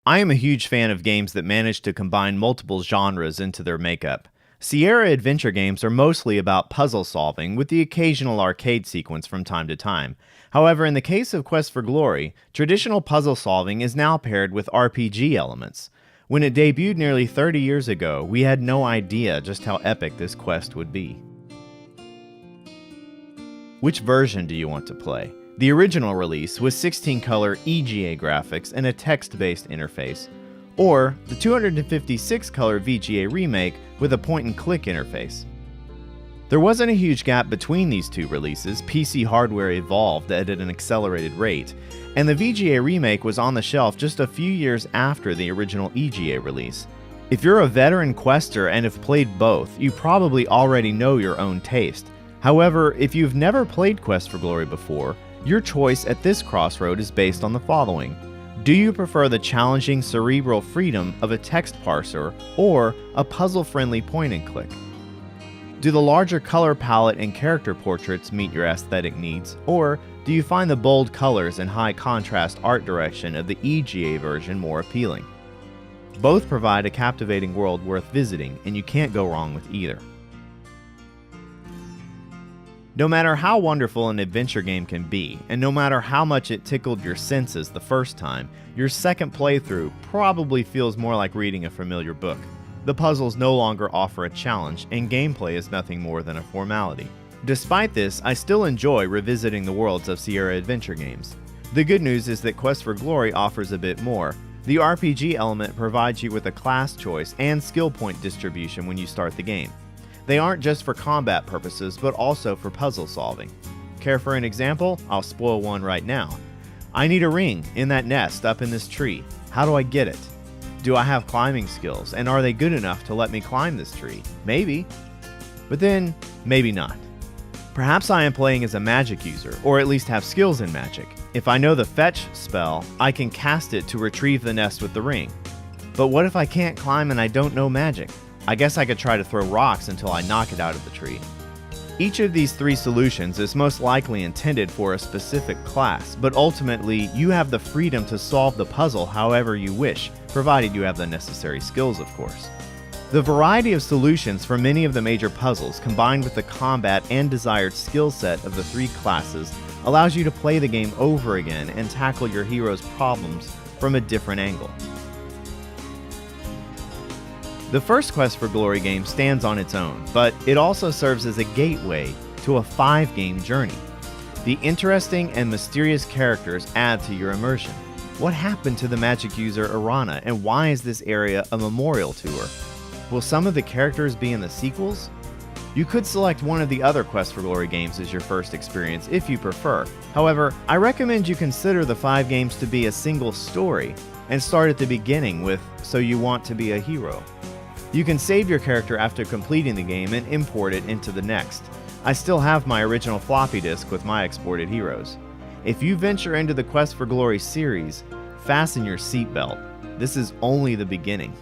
I am a huge fan of games that manage to combine multiple genres into their makeup. Sierra adventure games are mostly about puzzle solving, with the occasional arcade sequence from time to time. However, in the case of Quest for Glory, traditional puzzle solving is now paired with RPG elements. When it debuted nearly 30 years ago, we had no idea just how epic this quest would be. Which version do you want to play? The original release with 16-color EGA graphics and a text-based interface, or the 256-color VGA remake with a point-and-click interface. There wasn't a huge gap between these two releases. PC hardware evolved at an accelerated rate, and the VGA remake was on the shelf just a few years after the original EGA release. If you're a veteran quester and have played both, you probably already know your own taste. However, if you've never played Quest for Glory before, your choice at this crossroad is based on the following. Do you prefer the challenging cerebral freedom of a text parser or a puzzle-friendly point-and-click? Do the larger color palette and character portraits meet your aesthetic needs, or do you find the bold colors and high contrast art direction of the EGA version more appealing? Both provide a captivating world worth visiting, and you can't go wrong with either. No matter how wonderful an adventure game can be, and no matter how much it tickled your senses the first time, your second playthrough probably feels more like reading a familiar book. The puzzles no longer offer a challenge, and gameplay is nothing more than a formality. Despite this, I still enjoy revisiting the worlds of Sierra adventure games. The good news is that Quest for Glory offers a bit more. The RPG element provides you with a class choice and skill point distribution when you start the game. They aren't just for combat purposes, but also for puzzle solving. Care for an example? I'll spoil one right now. I need a ring in that nest up in this tree. How do I get it? Do I have climbing skills, and are they good enough to let me climb this tree? Maybe. But then, maybe not. Perhaps I am playing as a magic user, or at least have skills in magic. If I know the fetch spell, I can cast it to retrieve the nest with the ring. But what if I can't climb and I don't know magic? I guess I could try to throw rocks until I knock it out of the tree. Each of these three solutions is most likely intended for a specific class, but ultimately you have the freedom to solve the puzzle however you wish, provided you have the necessary skills, of course. The variety of solutions for many of the major puzzles, combined with the combat and desired skill set of the three classes, allows you to play the game over again and tackle your hero's problems from a different angle. The first Quest for Glory game stands on its own, but it also serves as a gateway to a 5-game journey. The interesting and mysterious characters add to your immersion. What happened to the magic user Irana, and why is this area a memorial to her? Will some of the characters be in the sequels? You could select one of the other Quest for Glory games as your first experience if you prefer. However, I recommend you consider the 5 games to be a single story and start at the beginning with So You Want to Be a Hero. You can save your character after completing the game and import it into the next. I still have my original floppy disk with my exported heroes. If you venture into the Quest for Glory series, fasten your seatbelt. This is only the beginning.